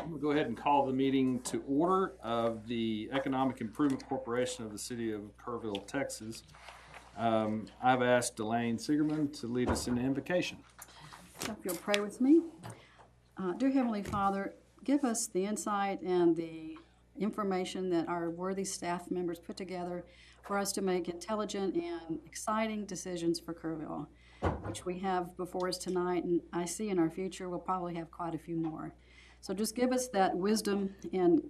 I'm going to go ahead and call the meeting to order of the Economic Improvement Corporation of the City of Kerrville, Texas. I've asked Delane Sigerman to lead us in the invocation. So if you'll pray with me. Dear Heavenly Father, give us the insight and the information that our worthy staff members put together for us to make intelligent and exciting decisions for Kerrville, which we have before us tonight, and I see in our future we'll probably have quite a few more. So just give us that wisdom, and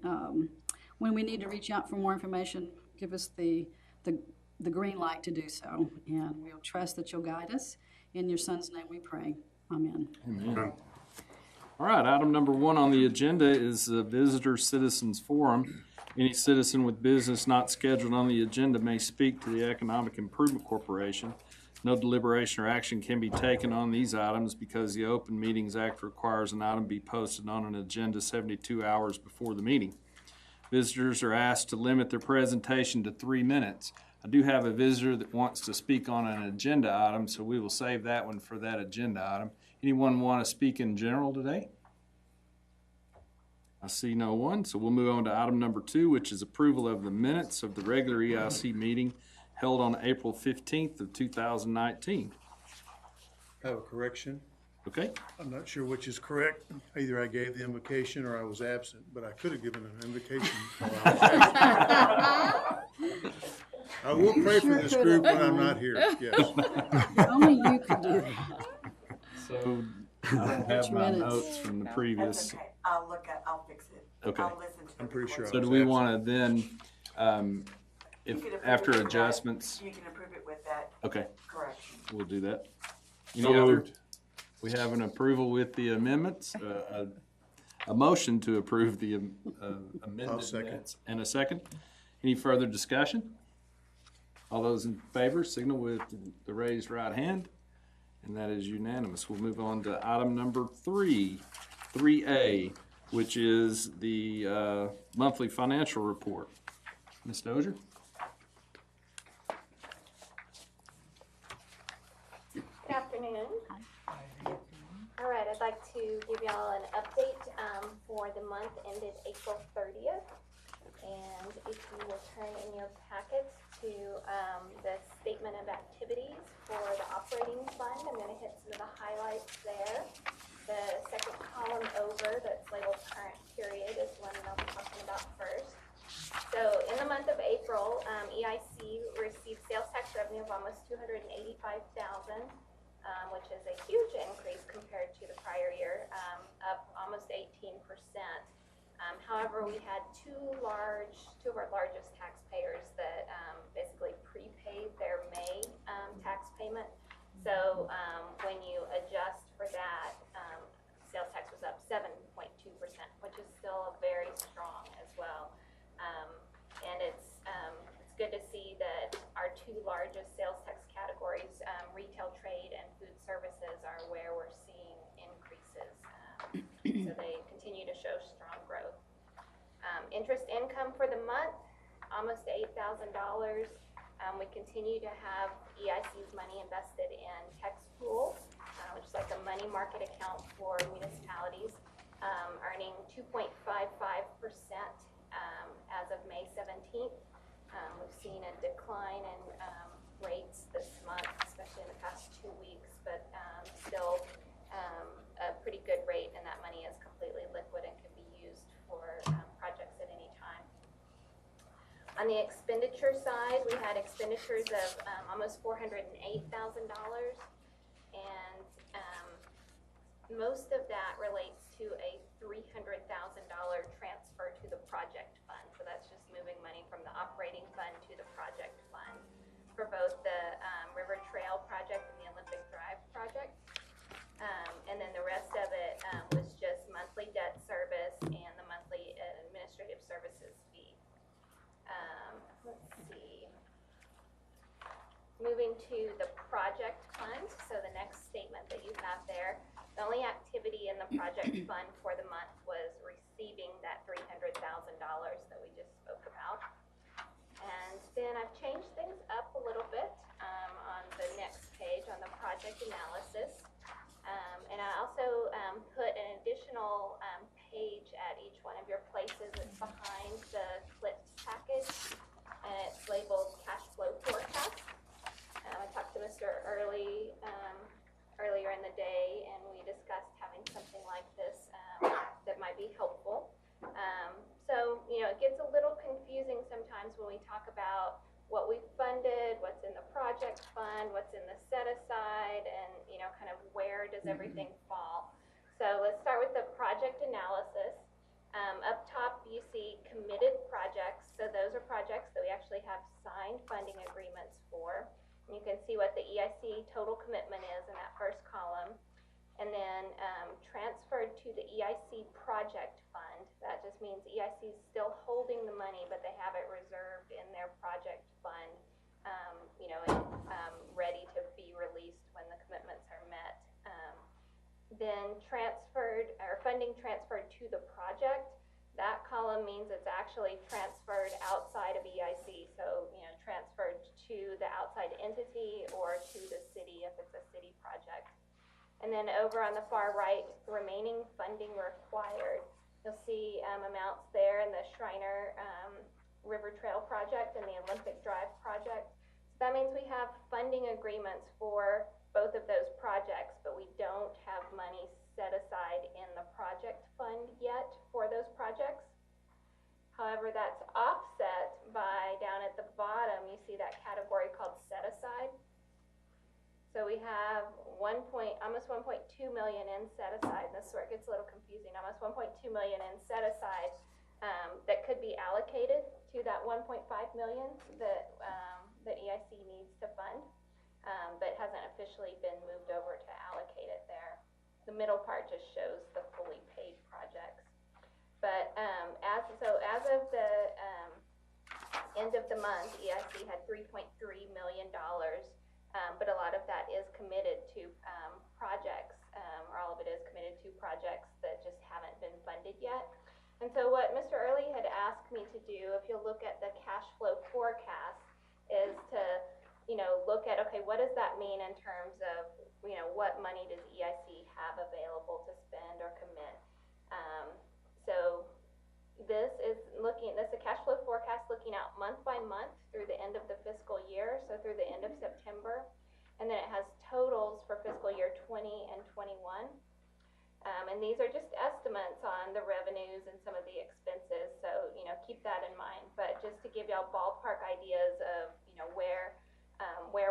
when we need to reach out for more information, give us the green light to do so, and we'll trust that you'll guide us. In your Son's name we pray. Amen. Amen. All right, item number 1 on the agenda is the Visitor Citizens Forum. Any citizen with business not scheduled on the agenda may speak to the Economic Improvement Corporation. No deliberation or action can be taken on these items because the Open Meetings Act requires an item be posted on an agenda 72 hours before the meeting. Visitors are asked to limit their presentation to 3 minutes. I do have a visitor that wants to speak on an agenda item, so we will save that one for that agenda item. Anyone want to speak in general today? I see no one, so we'll move on to item number 2, which is approval of the minutes of the regular EIC meeting held on April 15th of 2019. I have a correction. Okay. I'm not sure which is correct. Either I gave the invocation or I was absent, but I could have given an invocation while I was absent. I will pray for this group when I'm not here, yes. Only you could do that. So I don't have my notes from the previous. That's okay. I'll fix it. Okay. I'll listen to I'm pretty sure. So do we want to then, if after adjustments? You can approve it with that Okay, correction. we'll do that. Any other? We have an approval with the amendments, a motion to approve the amended minutes, and a second. Any further discussion? All those in favor signal with the raised right hand, and that is unanimous. We'll move on to item number 3A, which is the monthly financial report. Ms. Dozier? Good afternoon. All right, I'd like to give y'all an update for the month ended April 30th. And if you will turn in your packets to the statement of activities for the operating fund, I'm going to hit some of the highlights there. The second column over that's labeled current period is one that I'll be talking about first. So in the month of April, EIC received sales tax revenue of almost $285,000. Which is a huge increase compared to the prior year, up almost 18%. However, we had two of our largest taxpayers that basically prepaid their May tax payment. So when you adjust for that, sales tax was up 7.2%, which is still very strong as well. And it's good to see that our two largest sales tax categories, retail, trade, and food services, are where we're seeing increases. So they continue to show strong growth. Interest income for the month, almost $8,000. We continue to have EIC's money invested in Tex Pool, which is like a money market account for municipalities, earning 2.55% as of May 17th. We've seen a decline in rates this month, especially in the past 2 weeks, but still a pretty good rate, and that money is completely liquid and can be used for projects at any time. On the expenditure side, we had expenditures of almost $408,000, and most of that relates to a $300,000 transfer to the project fund. So that's just moving money from the operating fund to the project fund for both the River Trail project and the Olympic Drive project. And then the rest of it was just monthly debt service and the monthly administrative services fee. Let's see. Moving to the project fund, so the next statement that you have there, the only activity in the project fund for the month was receiving that $300,000 that we just spoke about. And then I've changed things up a little bit on the next page on the project analysis. And I also put an additional page at each times when we talk about what we funded, what's in the project fund, what's in the set aside, and kind of where does everything fall. So let's start with the project analysis. Up top you see committed projects. So those are projects that we actually have signed funding agreements for. And you can see what the EIC total commitment is in that first column. And then transferred to the EIC project fund. That just means EIC is still holding the money, but they have it reserved in their project fund, ready to be released when the commitments are met. Then funding transferred to the project. That column means it's actually transferred outside of EIC. So, transferred to the outside entity or to the city if it's a city project. And then over on the far right, remaining funding required. You'll see amounts there in the Schreiner River Trail project and the Olympic Drive project. So that means we have funding agreements for both of those projects, but we don't have money set aside in the project fund yet for those projects. However, that's offset by down at the bottom, you see that category called set aside. So we have almost 1.2 million in set aside. This is where it gets a little confusing. Almost 1.2 million in set aside that could be allocated to that 1.5 million that EIC needs to fund, but hasn't officially been moved over to allocate it there. The middle part just shows the fully paid projects. But as of the end of the month, EIC had $3.3 million. But a lot of that is committed to projects, or all of it is committed to projects that just haven't been funded yet. And so what Mr. Early had asked me to do, if you'll look at the cash flow forecast, is to look at, okay, what does that mean in terms of what money does EIC have available to spend or commit? So this is a cash flow forecast looking out month by month through the end of the fiscal year, so through the end of September. And then it has totals for fiscal year 20 and 21. And these are just estimates on the revenues and some of the expenses, so keep that in mind. But just to give y'all ballpark ideas of where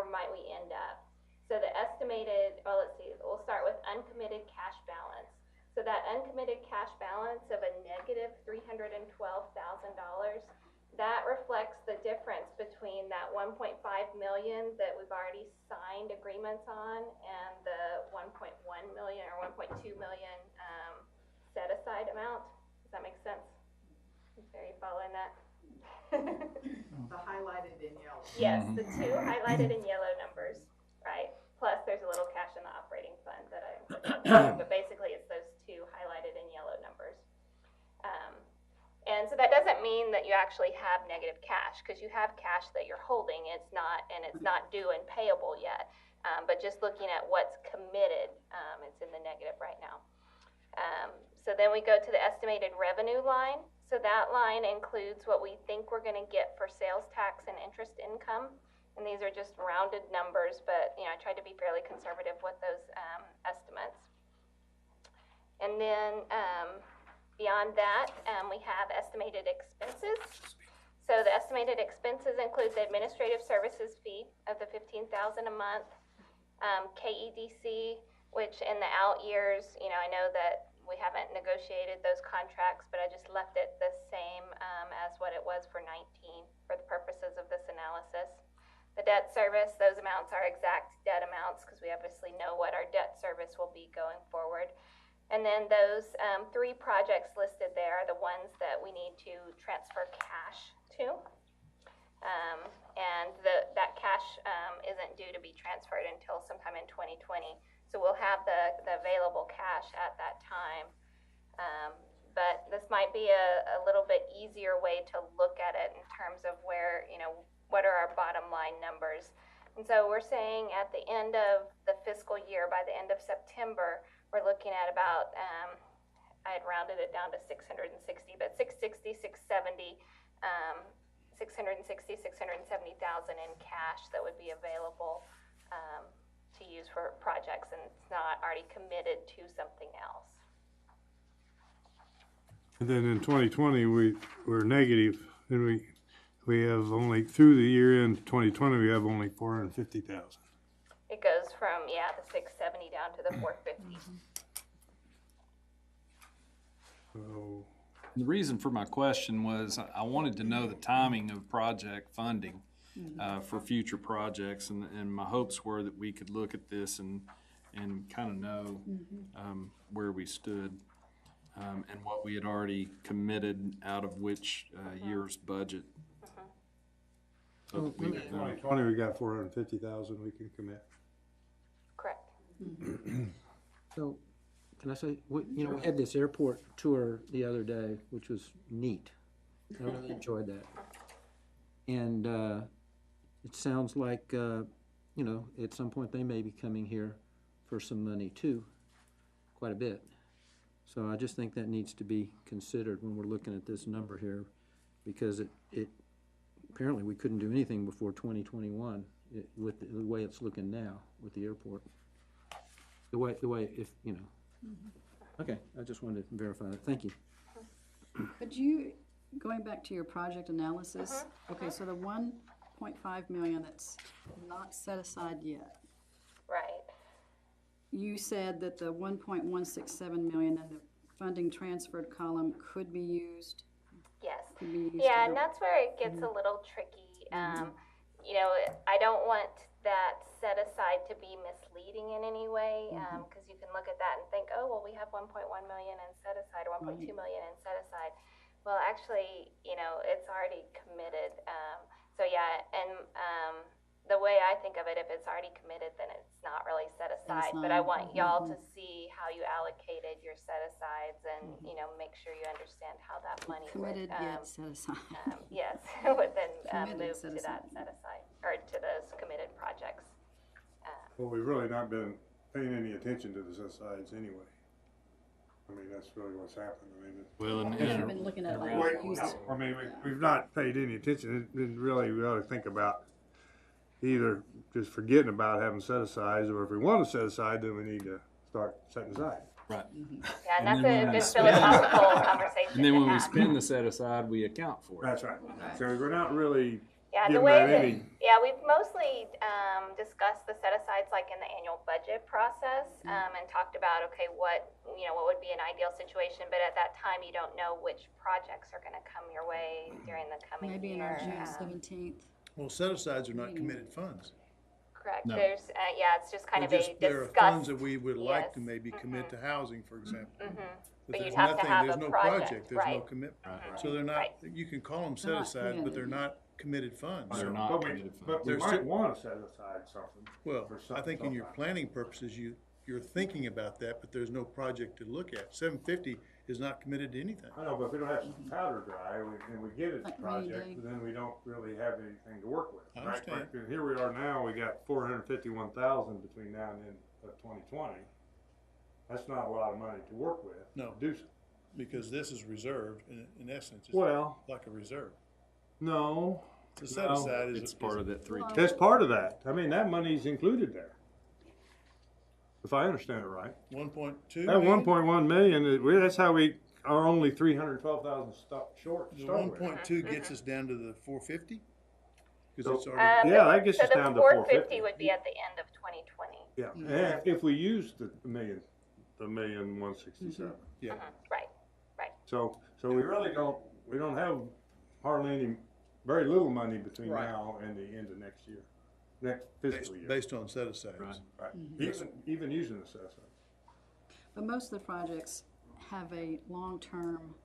might we end up. So the estimated, let's see, we'll start with uncommitted cash balance. So that uncommitted cash balance of a negative $312,000, that reflects the difference between that 1.5 million that we've already signed agreements on and the 1.1 million or 1.2 million set aside amount. Does that make sense? Are you following that? The highlighted in yellow. Yes, the two highlighted in yellow numbers, right? Plus there's a little cash in the operating fund that I included, but basically it's those two highlighted in yellow numbers. And so that doesn't mean that you actually have negative cash, because you have cash that you're holding. It's not due and payable yet. But just looking at what's committed, it's in the negative right now. So then we go to the estimated revenue line. So that line includes what we think we're going to get for sales tax and interest income. And these are just rounded numbers, but I tried to be fairly conservative with those estimates. And then beyond that, we have estimated expenses. So the estimated expenses include the administrative services fee of the $15,000 a month, KEDC, which in the out years, I know that we haven't negotiated those contracts, but I just left it the same as what it was for 19 for the purposes of this analysis. The debt service, those amounts are exact debt amounts because we obviously know what our debt service will be going forward. And then those three projects listed there are the ones that we need to transfer cash to. And that cash isn't due to be transferred until sometime in 2020. So we'll have the available cash at that time. But this might be a little bit easier way to look at it in terms of where, what are our bottom line numbers. And so we're saying at the end of the fiscal year, by the end of September, we're looking at about, I had rounded it down to 660, but 660, 670, 670,000 in cash that would be available to use for projects, and it's not already committed to something else. And then in 2020, we're negative, and We have only, through the year end 2020, we have only 450,000. It goes from, yeah, the 670 down to the 450. So, The reason for my question was I wanted to know the timing of project funding for future projects, and my hopes were that we could look at this and kind of know where we stood and what we had already committed out of which year's budget. So that we could know. 2020, we got 450,000 we can commit. Correct. So, can I say, we had this airport tour the other day, which was neat. I really enjoyed that. And it sounds like, at some point they may be coming here for some money too, quite a bit. So I just think that needs to be considered when we're looking at this number here, because it apparently we couldn't do anything before 2021 with the way it's looking now with the airport. The way if. Okay, I just wanted to verify that. Thank you. Could you, going back to your project analysis, okay, so the 1.5 million that's not set aside yet, Right. you said that the 1.167 million in the funding transferred column could be used? Yes. Could be used Yeah, to and help- that's where it gets a little tricky. I don't want that set aside to be misleading in any way, because you can look at that and think, oh, well, we have 1.1 million in set aside or 1.2 million in set aside. Well, actually, it's already committed. So yeah, and the way I think of it, if it's already committed, then it's not really set aside. But I want y'all to see how you allocated your set asides and, make sure you understand how that money Committed would, yet set aside. yes, would then Committed, move set to that aside. set aside, or to those committed projects. Well, we've really not been paying any attention to the set asides anyway. I mean, that's really what's happened. I mean, Well, I've been looking at it like used. I mean, we've not paid any attention. It really, we ought to think about either just forgetting about having set asides, or if we want to set aside, then we need to start setting aside. Right. Yeah, and And that's then a when we good spend- philosophical conversation And then to when we have. spend the set aside, we account for it. That's right. So we're not really Yeah, the giving way that that, any. yeah, we've mostly discussed the set asides like in the annual budget process, and talked about, okay, what would be an ideal situation, but at that time you don't know which projects are gonna come your way during the coming Maybe in year. our June 17th. Well, set asides are not committed funds. Correct, No. there's, it's just kind of a There are funds discussed, that we would like to yes. maybe commit to housing, for example. But there's you'd have to nothing, have there's a no project, there's no right. commitment. So they're not, Right. you can call them set They're not aside, but they're committed. not committed funds. They're not committed funds. But we There's might still- want to set aside something. Well, for I think in your something. planning purposes, you're thinking about that, but there's no project to look at. 750 is not committed to anything. I know, but if we don't have some powder dry and we get it Like rainy project, day. then we don't really have anything to work with. I right? understand. And here we are now, we got 451,000 between now and end of 2020. That's not a lot of money to work with. No. to Do something. Because this is reserved, in essence, it's Well, like a reserve. no, The set No, aside is. It's part of that 3. that's part of that. I mean, that money's included there. If I understand it right. 1.2 That million? 1.1 million, that's how we are only 312,000 short to The start with. 1.2 gets us down to the 450? Because So- it's already, Yeah, that gets us down to So the 450 450. would be at the end of 2020. Yeah, and if we use the million 167. yeah. Right, So we really we don't have hardly very little money between Right. now and the end of next year, next fiscal year. Based on set asides. Right. Right. Even using the set aside. But most of the projects have a long-term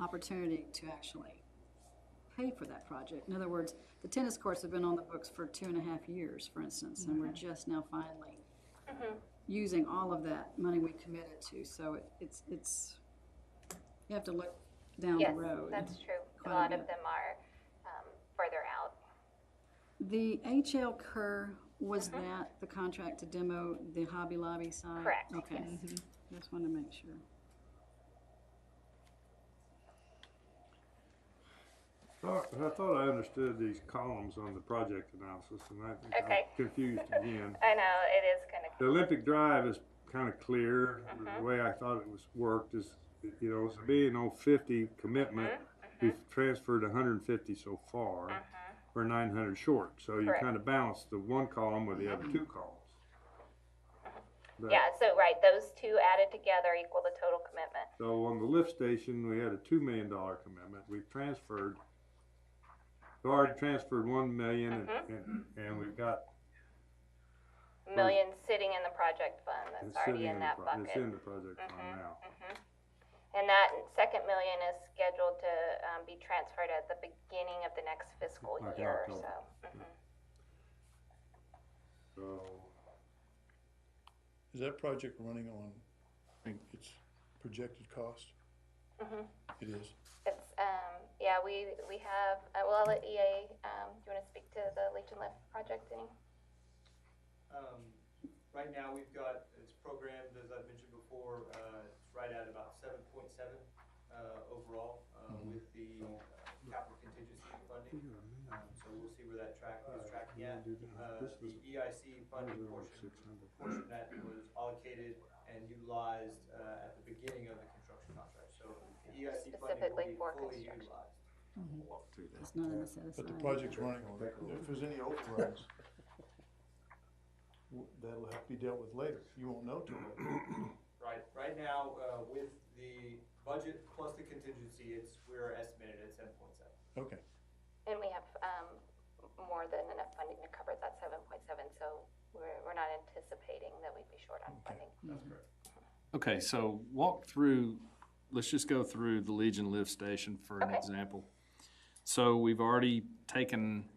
opportunity to actually pay for that project. In other words, the tennis courts have been on the books for 2.5 years, for instance, and we're just now finally using all of that money we committed to. So it's you have to look down yes, the road. that's true. A quite a lot of bit. them are further out. The HL Kerr, was that the contract to demo the Hobby Lobby side? Correct, Okay. yes. Just wanted to make sure. I thought I understood these columns on the project analysis, and I think Okay. I'm confused again. I know, it is kind of, The Olympic Drive is kind of clear. The way I thought it was worked is, it's being 50 commitment. We've transferred 150 so far. We're 900 short, so you Correct. kind of balance the one column with the other two columns. But- Yeah, so, right, those two added together equal the total commitment. So on the lift station, we had a $2 million commitment. We've already transferred 1 million, and we've got Million sitting in the project fund that's it's already sitting in that bucket. It's in the project fund now. And that second million is scheduled to be transferred at the beginning of the next fiscal Like year, October. So Is that project running on, I think its projected cost? It is. It's, yeah, we have, well, I'll let EA, do you wanna speak to the Legion Lift project any? Right now, we've got, it's programmed, as I've mentioned before, it's right at about 7.7 overall with the capital contingency funding. So we'll see where that is tracking at. The EIC funding portion that was allocated and utilized at the beginning of the construction contract. So the EIC funding will Specifically be for fully construction. utilized. It's not in the set aside. But the project's running on it. If there's any overruns, that'll have to be dealt with later. You won't know till later. Right now, with the budget plus the contingency, we're estimated at 7.7. Okay. And we have, more than enough funding to cover that 7.7, so we're not anticipating that we'd be short on funding. That's correct. Okay, so let's just go through the Legion lift station for an example. So we've already taken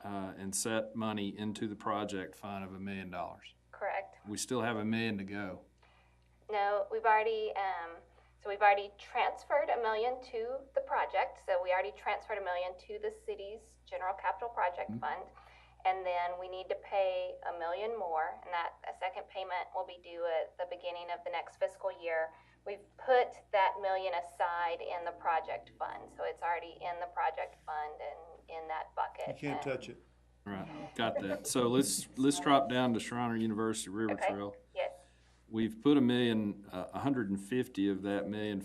and set money into the project fund of $1 million. Correct. We still have $1 million to go. No, we've already transferred $1 million to the project. So we already transferred $1 million to the city's general capital project fund. And then we need to pay $1 million more, and that a second payment will be due at the beginning of the next fiscal year. We've put that $1 million aside in the project fund, so it's already in the project fund and in that bucket. You can't touch it. Right, got that. So let's drop down to Schreiner University River Trail. Yes. We've put $150 of that $1.5 million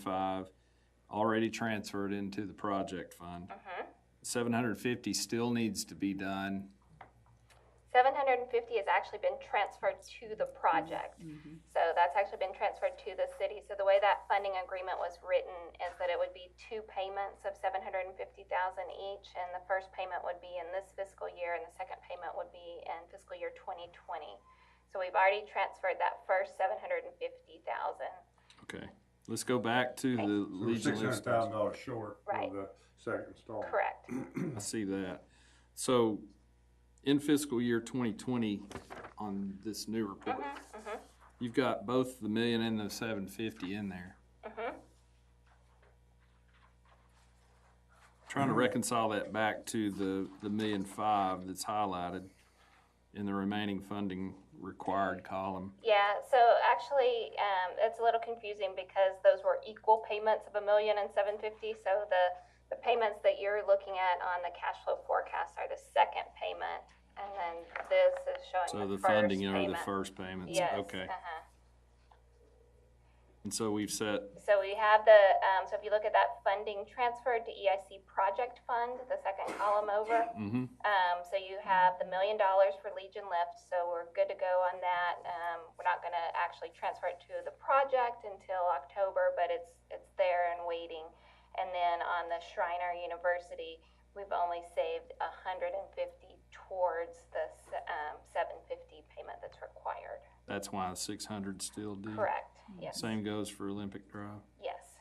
already transferred into the project fund. $750 still needs to be done. 750 has actually been transferred to the project. So that's actually been transferred to the city. So the way that funding agreement was written is that it would be 2 payments of $750,000 each, and the first payment would be in this fiscal year, and the second payment would be in fiscal year 2020. So we've already transferred that first $750,000. Okay, let's go back to the we're Legion lift station. $600,000 short Right. of the second installment. Correct. I see that. So in fiscal year 2020, on this new report, you've got both the $1 million and the $750 in there. Trying to reconcile that back to the $1.5 million that's highlighted in the remaining funding required column. Yeah, so actually, it's a little confusing because those were equal payments of $1 million and $750,000. So the payments that you're looking at on the cash flow forecast are the second payment, and then this is showing So the first funding are payment. the first payments. Yes. Okay. And so we've set, So we have so if you look at that funding transferred to EIC project fund, the second column over. So you have the $1 million for Legion Lift, so we're good to go on that. We're not gonna actually transfer it to the project until October, but it's there and waiting. And then on the Schreiner University, we've only saved $150 towards the $750 payment that's required. that's why the 600 still due. Correct, yes. Same goes for Olympic Drive. Yes.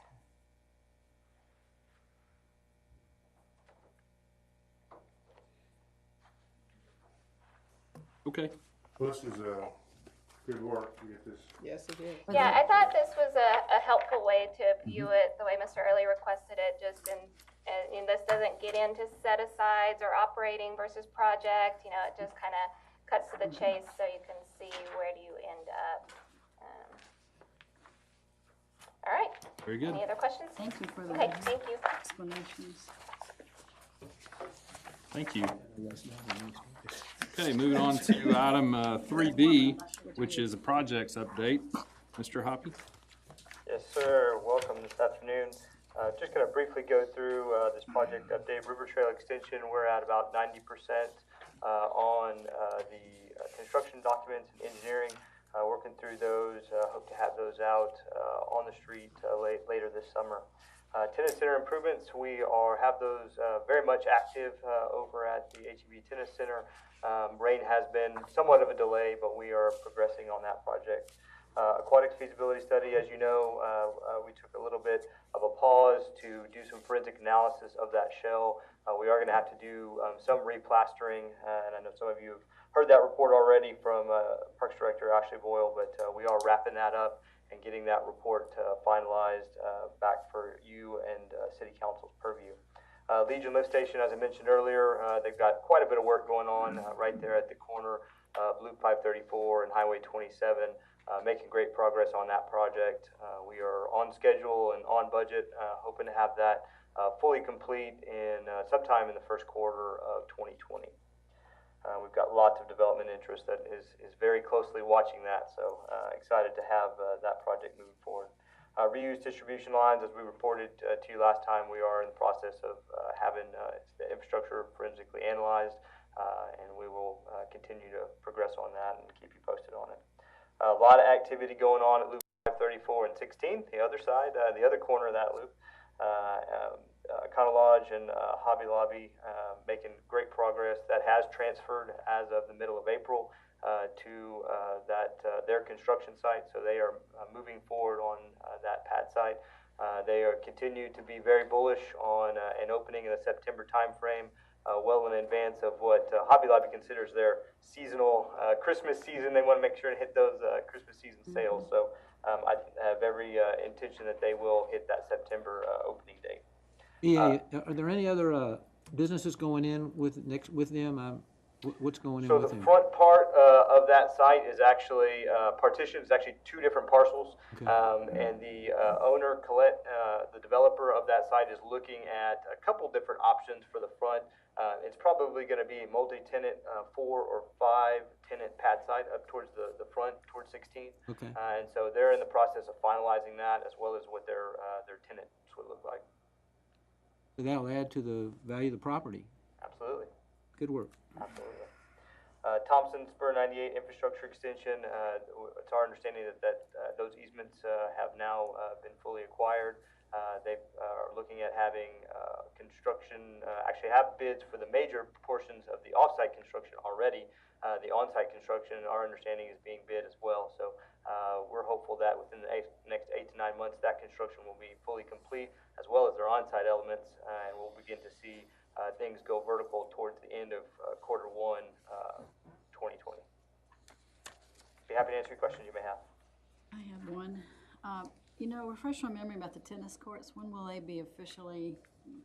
Okay. Well, this is good work to get this. Yes, it is. Yeah, I thought this was a helpful way to view it, the way Mr. Early requested it, just and this doesn't get into set-asides or operating versus project, you know, it just kind of cuts to the chase so you can see where do you end up. All right. Very good. Any other questions? Thank you for the Okay, thank you. explanations. Thank you. Okay, moving on to item 3B, which is a projects update. Mr. Hoppy? Yes, sir. Welcome this afternoon. Just going to briefly go through this project update. River Trail Extension, we're at about 90% on the construction documents and engineering. Working through those, hope to have those out on the street later this summer. Tennis center improvements, we have those very much active over at the HEB Tennis Center. Rain has been somewhat of a delay, but we are progressing on that project. Aquatics feasibility study, as you know, we took a little bit of a pause to do some forensic analysis of that shell. We are going to have to do some replastering, and I know some of you have heard that report already from Parks Director Ashley Boyle, but we are wrapping that up and getting that report finalized back for you and City Council's purview. Legion Lift Station, as I mentioned earlier, they've got quite a bit of work going on right there at the corner of Loop 534 and Highway 27. Making great progress on that project. We are on schedule and on budget, hoping to have that fully complete in sometime in the first quarter of 2020. We've got lots of development interest that is very closely watching that, so excited to have that project moving forward. Reused distribution lines, as we reported to you last time, we are in the process of having the infrastructure forensically analyzed, and we will continue to progress on that and keep you posted on it. A lot of activity going on at Loop 534 and 16, the other side, the other corner of that loop. Econo Lodge and Hobby Lobby making great progress. That has transferred as of the middle of April to their construction site, so they are moving forward on that pad site. They are continue to be very bullish on an opening in the September timeframe. Well in advance of what Hobby Lobby considers their seasonal Christmas season. They want to make sure to hit those Christmas season sales. So I have every intention that they will hit that September opening date. Yeah, are there any other businesses going in with them? What's going in so with the them? front part of that site is actually partitioned. It's actually two different parcels. Okay. And the owner, Colette, the developer of that site, is looking at a couple different options for the front. It's probably going to be a multi-tenant 4 or 5 tenant pad site up towards the front, towards 16. Okay. And so they're in the process of finalizing that, as well as what their tenants would look like. So that'll add to the value of the property. Absolutely. Good work. Absolutely. Thompson Spur 98 infrastructure extension. It's our understanding that those easements have now been fully acquired. They are looking at having construction, actually have bids for the major portions of the off-site construction already. The on-site construction, our understanding, is being bid as well. So we're hopeful that within the next 8 to 9 months, that construction will be fully complete, as well as their on-site elements, and we'll begin to see things go vertical towards the end of quarter 1, 2020. Be happy to answer your questions you may have. I have one. Refresh my memory about the tennis courts. When will they be officially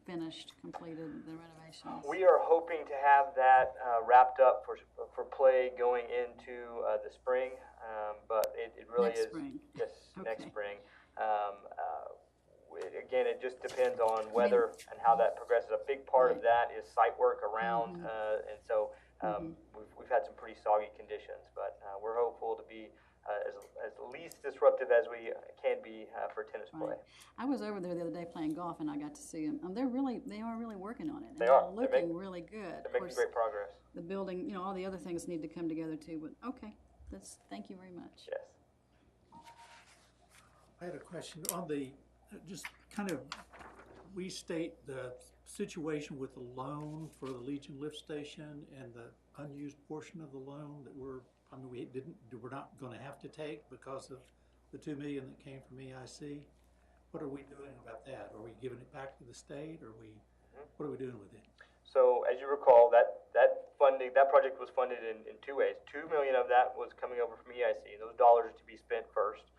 finished, completed, the renovations? We are hoping to have that wrapped up for play going into the spring, but it really Next is spring. Yes, Okay. next spring. Again, it just depends on weather and how that progresses. A big part of that is site work around, and so we've had some pretty soggy conditions, but we're hopeful to be as least disruptive as we can be for tennis play. I was over there the other day playing golf, and I got to see them. They are really working on it. They and are. They're looking really good. They're making great progress. The building, all the other things need to come together too. But okay, thank you very much. Yes. I had a question on just kind of restate the situation with the loan for the Legion Lift Station and the unused portion of the loan that we're not going to have to take because of the $2 million that came from EIC. What are we doing about that? Are we giving it back to the state, or what are we doing with it? So as you recall, that project was funded in 2 ways. $2 million of that was coming over from EIC, and those dollars are to be spent first.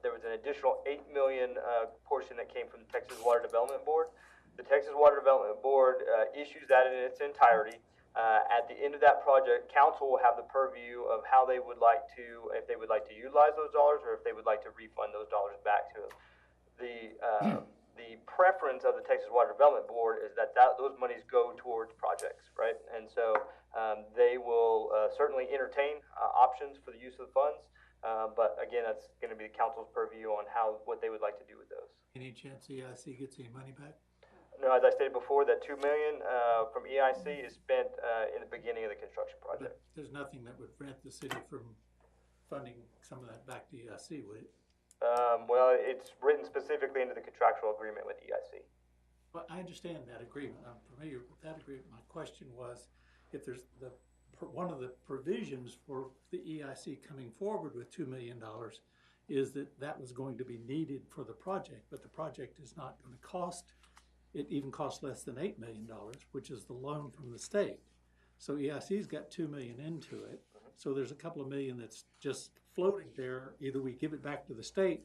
There was an additional $8 million portion that came from the Texas Water Development Board. The Texas Water Development Board issues that in its entirety. At the end of that project, council will have the purview of how they would like to, if they would like to utilize those dollars, or if they would like to refund those dollars back to us. The preference of the Texas Water Development Board is that those monies go towards projects, right? And so they will certainly entertain options for the use of the funds, but again, that's going to be the council's purview on what they would like to do with those. Any chance EIC gets any money back? No, as I stated before, that $2 million from EIC is spent in the beginning of the construction project. But there's nothing that would prevent the city from funding some of that back to EIC, would it? Well, it's written specifically into the contractual agreement with EIC. Well, I understand that agreement. I'm familiar with that agreement. My question was, if there's one of the provisions for the EIC coming forward with $2 million is that was going to be needed for the project, but the project is not going to cost, it even costs less than $8 million, which is the loan from the state. So EIC's got $2 million into it. So there's a couple of million that's just floating there. Either we give it back to the state,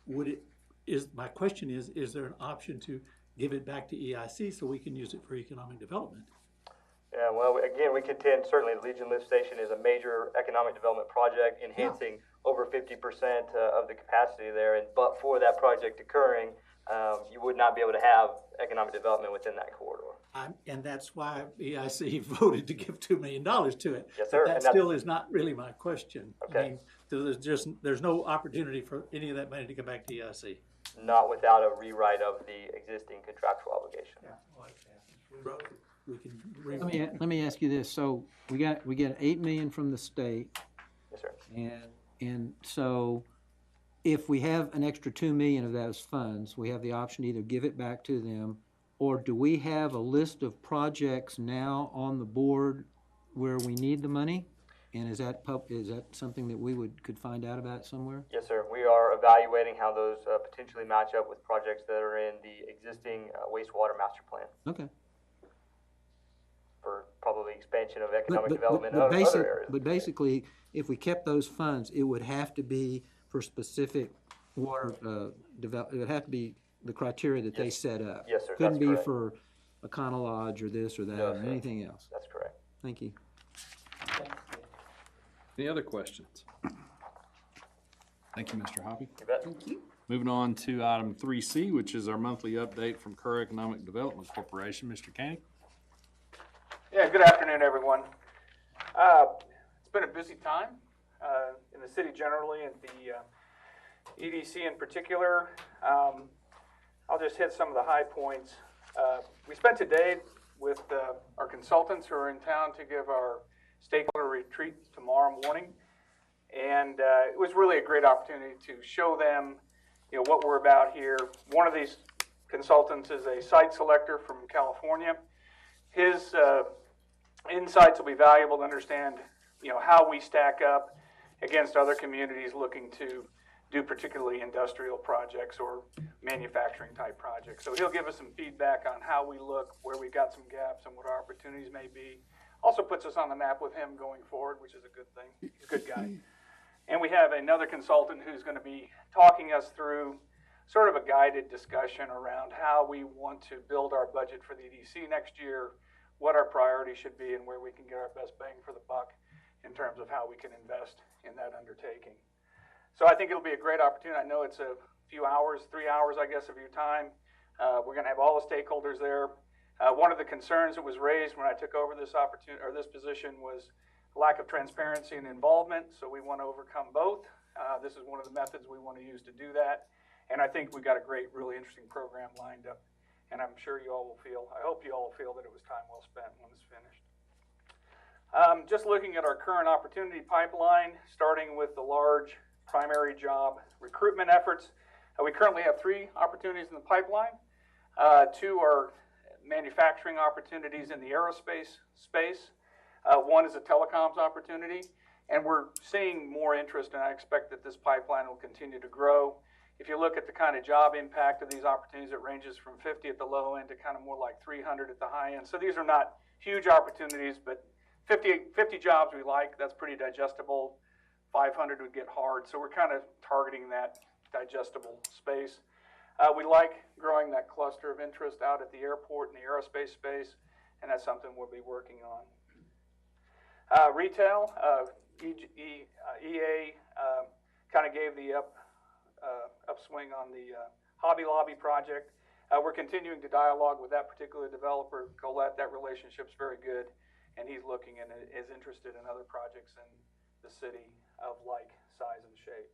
my question is there an option to give it back to EIC so we can use it for economic development? Yeah, well, again, we contend certainly the Legion Lift Station is a major economic development project, enhancing over 50% of the capacity there. But for that project occurring, you would not be able to have economic development within that corridor. And that's why EIC voted to give $2 million to it. Yes, sir. But that still is not really my question. Okay. I mean, there's no opportunity for any of that money to come back to EIC. Not without a rewrite of the existing contractual obligation. We can Let me ask you this. So we get $8 million from the state, Yes, sir. and so if we have an extra $2 million of those funds, we have the option to either give it back to them, or do we have a list of projects now on the board where we need the money? And is that something that could find out about somewhere? Yes, sir. We are evaluating how those potentially match up with projects that are in the existing wastewater master plan Okay. for probably expansion of economic development in other areas. But basically, if we kept those funds, it would have to be for specific water it would have to be the criteria that they set up. Yes, sir. Couldn't That's be correct. for a Econo Lodge or this or that No, or sir. anything else. That's correct. Thank you. Any other questions? Thank you, Mr. Hoppy. You bet. Moving on to item 3C, which is our monthly update from Kerr Economic Development Corporation. Mr. Koenig? Yeah, good afternoon, everyone. It's been a busy time in the city generally, and the EDC in particular. I'll just hit some of the high points. We spent today with our consultants who are in town to give our stakeholder retreat tomorrow morning, and it was really a great opportunity to show them, what we're about here. One of these consultants is a site selector from California. His insights will be valuable to understand, how we stack up against other communities looking to do particularly industrial projects or manufacturing type projects. So he'll give us some feedback on how we look, where we've got some gaps, and what our opportunities may be. Also puts us on the map with him going forward, which is a good thing. He's a good guy. And we have another consultant who's going to be talking us through sort of a guided discussion around how we want to build our budget for the EDC next year, what our priorities should be, and where we can get our best bang for the buck in terms of how we can invest in that undertaking. So I think it'll be a great opportunity. I know it's a few hours, 3 hours, I guess, of your time. We're going to have all the stakeholders there. One of the concerns that was raised when I took over this opportunity or this position was lack of transparency and involvement. So we want to overcome both. This is one of the methods we want to use to do that. And I think we've got a great, really interesting program lined up. And I'm sure you all will I hope you all will feel that it was time well spent when it's finished. Just looking at our current opportunity pipeline, starting with the large primary job recruitment efforts. We currently have 3 opportunities in the pipeline. 2 are manufacturing opportunities in the aerospace space. 1 is a telecoms opportunity, and we're seeing more interest, and I expect that this pipeline will continue to grow. If you look at the kind of job impact of these opportunities, it ranges from 50 at the low end to kind of more like 300 at the high end. So these are not huge opportunities, but 50 jobs we like. That's pretty digestible. 500 would get hard, so we're kind of targeting that digestible space. We like growing that cluster of interest out at the airport and the aerospace space, and that's something we'll be working on. Retail, EA kind of gave the upswing on the Hobby Lobby project. We're continuing to dialogue with that particular developer, Colette. That relationship's very good, and he's looking and is interested in other projects in the city of like size and shape.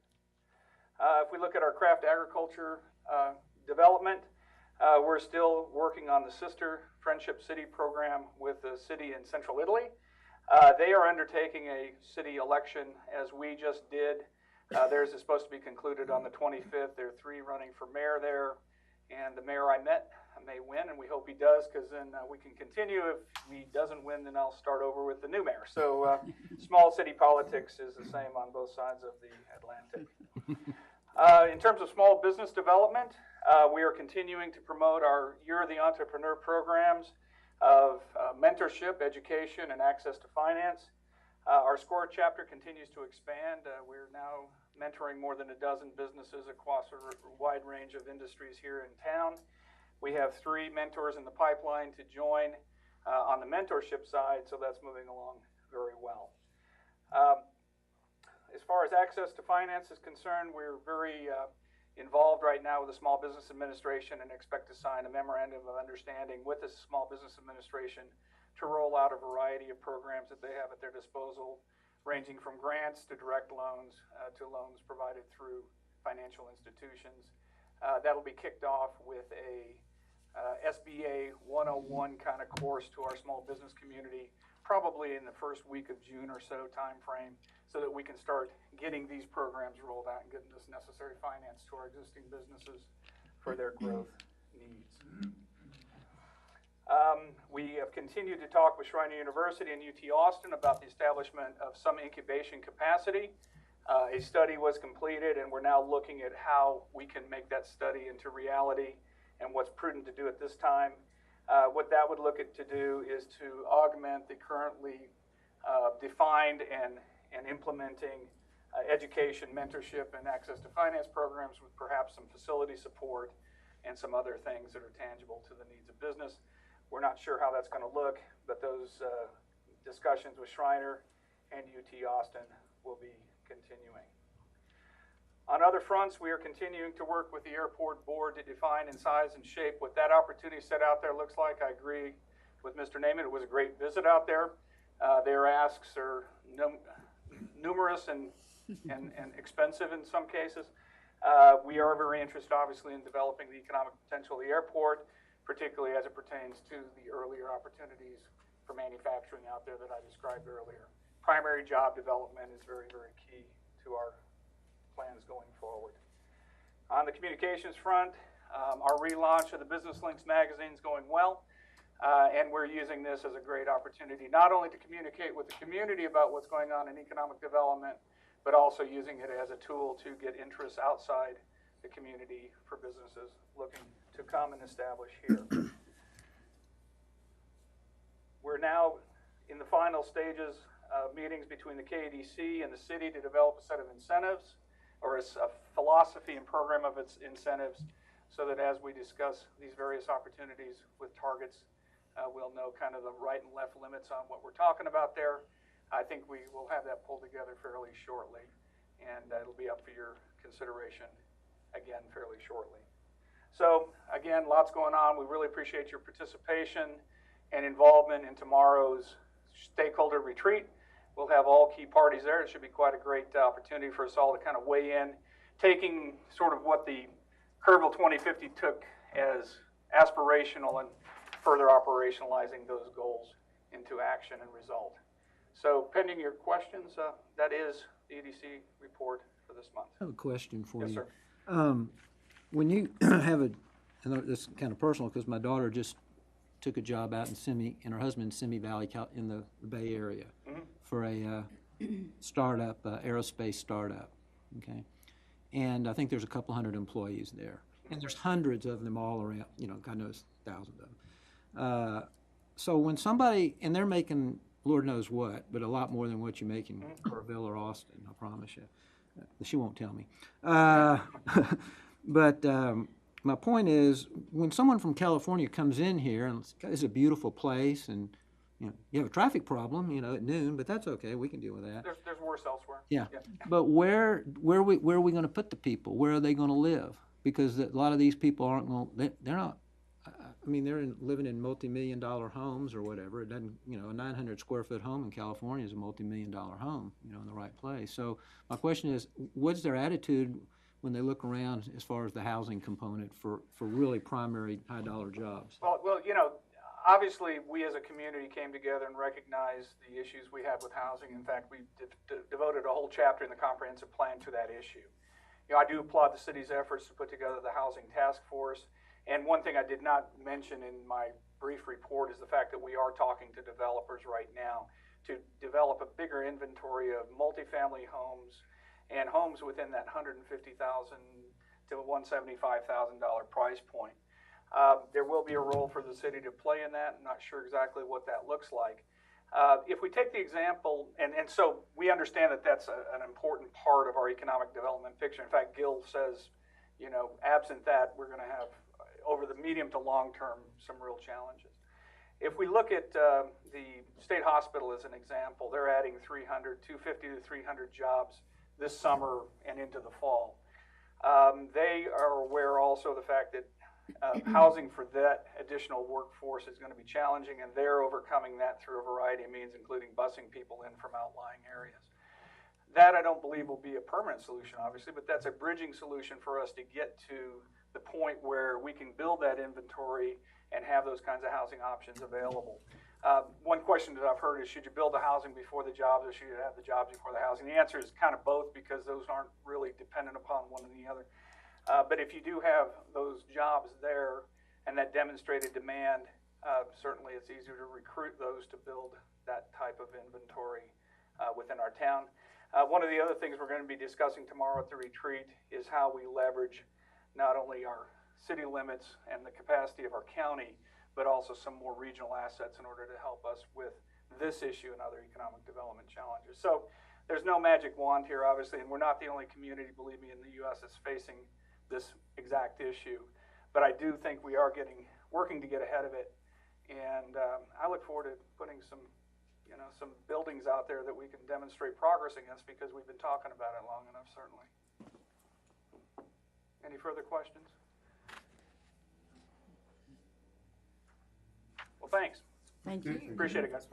If we look at our craft agriculture development. We're still working on the Sister Friendship City program with the city in central Italy. They are undertaking a city election as we just did. Theirs is supposed to be concluded on the 25th. There are 3 running for mayor there, and the mayor I met may win, and we hope he does, because then we can continue. If he doesn't win, then I'll start over with the new mayor. So small city politics is the same on both sides of the Atlantic. In terms of small business development, we are continuing to promote our You're the Entrepreneur programs of mentorship, education, and access to finance. Our SCORE chapter continues to expand. We're now mentoring more than a dozen businesses across a wide range of industries here in town. We have 3 mentors in the pipeline to join on the mentorship side, so that's moving along very well. As far as access to finance is concerned, we're very involved right now with the Small Business Administration and expect to sign a memorandum of understanding with the Small Business Administration to roll out a variety of programs that they have at their disposal, ranging from grants to direct loans to loans provided through financial institutions. That'll be kicked off with a SBA 101 kind of course to our small business community, probably in the first week of June or so time frame, so that we can start getting these programs rolled out and getting this necessary finance to our existing businesses for their growth needs. We have continued to talk with Schreiner University and UT Austin about the establishment of some incubation capacity. A study was completed, and we're now looking at how we can make that study into reality and what's prudent to do at this time. What that would look at to do is to augment the currently defined and implementing education, mentorship, and access to finance programs with perhaps some facility support and some other things that are tangible to the needs of business. We're not sure how that's going to look, but those discussions with Schreiner and UT Austin will be continuing. On other fronts, we are continuing to work with the airport board to define in size and shape what that opportunity set out there looks like. I agree with Mr. Naaman. It was a great visit out there. Their asks are numerous and expensive in some cases. We are very interested, obviously, in developing the economic potential of the airport, particularly as it pertains to the earlier opportunities for manufacturing out there that I described earlier. Primary job development is very, very key to our plans going forward. On the communications front, our relaunch of the Business Links magazine is going well, and we're using this as a great opportunity not only to communicate with the community about what's going on in economic development, but also using it as a tool to get interest outside the community for businesses looking to come and establish here. We're now in the final stages of meetings between the KDC and the city to develop a set of incentives, or a philosophy and program of its incentives, so that as we discuss these various opportunities with targets, we'll know kind of the right and left limits on what we're talking about there. I think we will have that pulled together fairly shortly, and it'll be up for your consideration again fairly shortly. So again, lots going on. We really appreciate your participation and involvement in tomorrow's stakeholder retreat. We'll have all key parties there. It should be quite a great opportunity for us all to kind of weigh in, taking sort of what the Kerrville 2050 took as aspirational and further operationalizing those goals into action and result. So pending your questions, that is the EDC report for this month. I have a question for you. Yes, sir. When you have a, and this is kind of personal because my daughter just took a job out in her husband in Simi Valley in the Bay Area for a startup, aerospace startup, okay? And I think there's a couple hundred employees there. And there's hundreds of them all around, God knows thousands of them. So when somebody, and they're making Lord knows what, but a lot more than what you make in Kerrville or Austin, I promise you. She won't tell me. But my point is, when someone from California comes in here, and it's a beautiful place, and you have a traffic problem, at noon, but that's okay. We can deal with that. There's worse elsewhere. Yeah. But where are we going to put the people? Where are they going to live? Because a lot of these people aren't going. They're not. I mean, they're living in multi-million-dollar homes or whatever. It doesn't. A 900 square foot home in California is a multi-million-dollar home. In the right place. So my question is, what's their attitude when they look around as far as the housing component for really primary high-dollar jobs? Well, you know, obviously, we as a community came together and recognized the issues we had with housing. In fact, we devoted a whole chapter in the comprehensive plan to that issue. You know, I do applaud the city's efforts to put together the housing task force. And one thing I did not mention in my brief report is the fact that we are talking to developers right now to develop a bigger inventory of multifamily homes and homes within that $150,000 to $175,000 price point. There will be a role for the city to play in that. I'm not sure exactly what that looks like. If we take the example, and so we understand that that's an important part of our economic development picture. In fact, Gil says, you know, absent that, we're going to have, over the medium to long term, some real challenges. If we look at the state hospital as an example, they're adding 250 to 300 jobs this summer and into the fall. They are aware also of the fact that housing for that additional workforce is going to be challenging, and they're overcoming that through a variety of means, including busing people in from outlying areas. That I don't believe will be a permanent solution, obviously, but that's a bridging solution for us to get to the point where we can build that inventory and have those kinds of housing options available. One question that I've heard is, should you build the housing before the jobs, or should you have the jobs before the housing? The answer is kind of both, because those aren't really dependent upon one and the other. But if you do have those jobs there and that demonstrated demand, certainly it's easier to recruit those to build that type of inventory within our town. One of the other things we're going to be discussing tomorrow at the retreat is how we leverage not only our city limits and the capacity of our county, but also some more regional assets in order to help us with this issue and other economic development challenges. So there's no magic wand here, obviously, and we're not the only community, believe me, in the U.S. that's facing this exact issue. But I do think we are working to get ahead of it, and I look forward to putting some buildings out there that we can demonstrate progress against, because we've been talking about it long enough, certainly. Any further questions? Well, thanks. Thank you. Appreciate it, guys.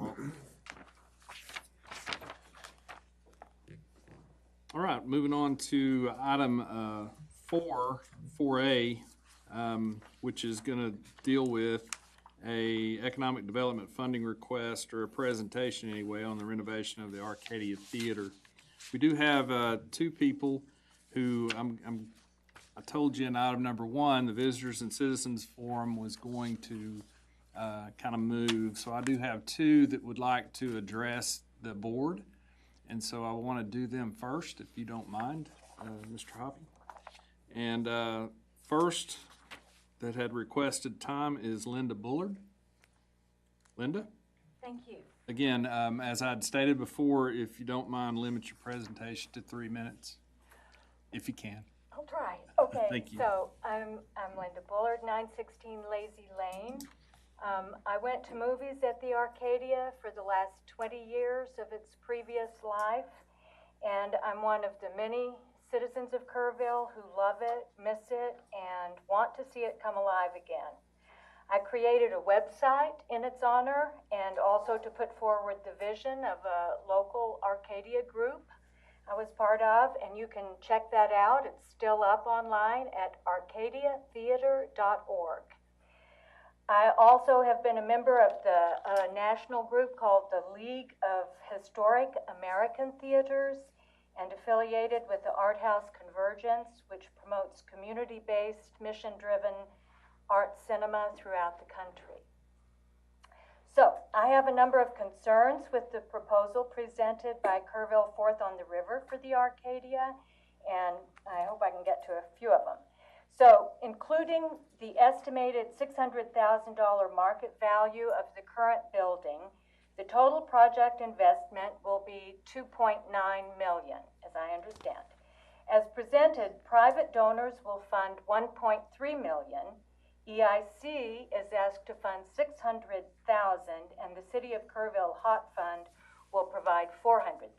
All right, moving on to item 4A, which is going to deal with a economic development funding request, or a presentation anyway, on the renovation of the Arcadia Theater. We do have two people who I told you in item number 1, the Visitors and Citizens Forum was going to kind of move. So I do have two that would like to address the board. And so I want to do them first, if you don't mind, Mr. Hoppy. And first that had requested time is Linda Bullard. Linda? Thank you. Again, as I'd stated before, if you don't mind, limit your presentation to 3 minutes, if you can. I'll try. Okay. Thank you. So I'm Linda Bullard, 916 Lazy Lane. I went to movies at the Arcadia for the last 20 years of its previous life, and I'm one of the many citizens of Kerrville who love it, miss it, and want to see it come alive again. I created a website in its honor, and also to put forward the vision of a local Arcadia group I was part of, and you can check that out. It's still up online at arcadiatheater.org. I also have been a member of the national group called the League of Historic American Theaters, and affiliated with the Art House Convergence, which promotes community-based, mission-driven art cinema throughout the country. So I have a number of concerns with the proposal presented by Kerrville Fourth on the River for the Arcadia, and I hope I can get to a few of them. So including the estimated $600,000 market value of the current building, the total project investment will be $2.9 million, as I understand. As presented, private donors will fund $1.3 million. EIC is asked to fund $600,000, and the City of Kerrville Hot Fund will provide $400,000.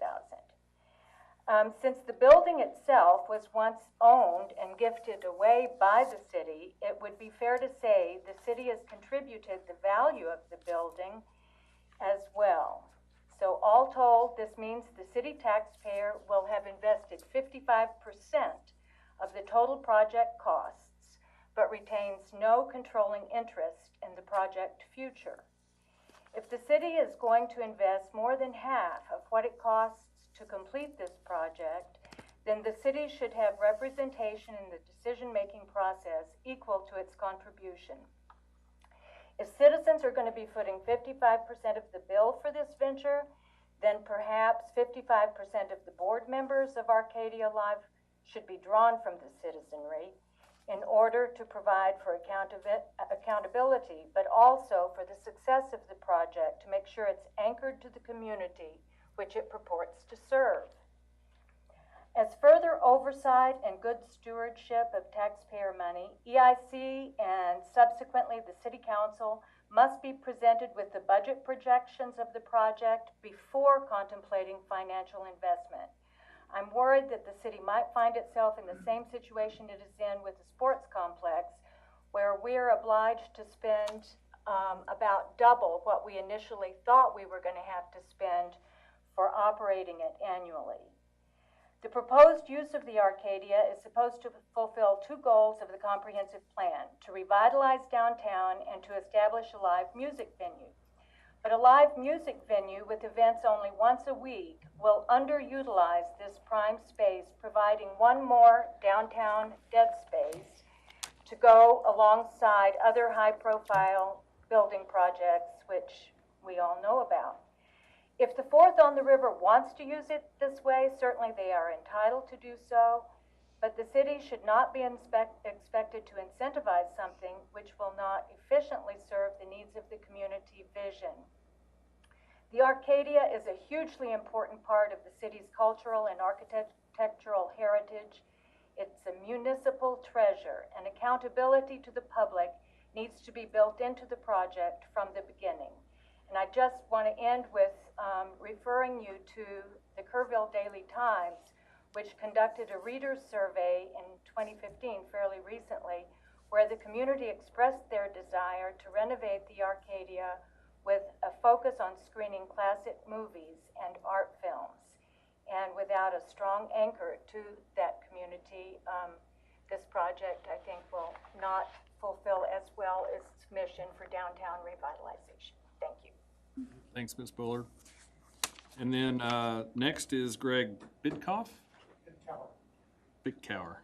Since the building itself was once owned and gifted away by the city, it would be fair to say the city has contributed the value of the building as well. So all told, this means the city taxpayer will have invested 55% of the total project costs, but retains no controlling interest in the project future. If the city is going to invest more than half of what it costs to complete this project, then the city should have representation in the decision-making process equal to its contribution. If citizens are going to be footing 55% of the bill for this venture, then perhaps 55% of the board members of Arcadia Live should be drawn from the citizenry in order to provide for accountability, but also for the success of the project to make sure it's anchored to the community which it purports to serve. As further oversight and good stewardship of taxpayer money, EIC and subsequently the City Council must be presented with the budget projections of the project before contemplating financial investment. I'm worried that the city might find itself in the same situation it is in with the sports complex, where we're obliged to spend about double what we initially thought we were going to have to spend for operating it annually. The proposed use of the Arcadia is supposed to fulfill two goals of the comprehensive plan: to revitalize downtown and to establish a live music venue. But a live music venue with events only once a week will underutilize this prime space, providing one more downtown dead space to go alongside other high-profile building projects, which we all know about. If the Fourth on the River wants to use it this way, certainly they are entitled to do so, but the city should not be expected to incentivize something which will not efficiently serve the needs of the community vision. The Arcadia is a hugely important part of the city's cultural and architectural heritage. It's a municipal treasure, and accountability to the public needs to be built into the project from the beginning. And I just want to end with referring you to the Kerrville Daily Times, which conducted a reader's survey in 2015, fairly recently, where the community expressed their desire to renovate the Arcadia with a focus on screening classic movies and art films. And without a strong anchor to that community, this project, I think, will not fulfill as well its mission for downtown revitalization. Thank you. Thanks, Ms. Bullard. And then next is Greg Bitkoff? Bitkower.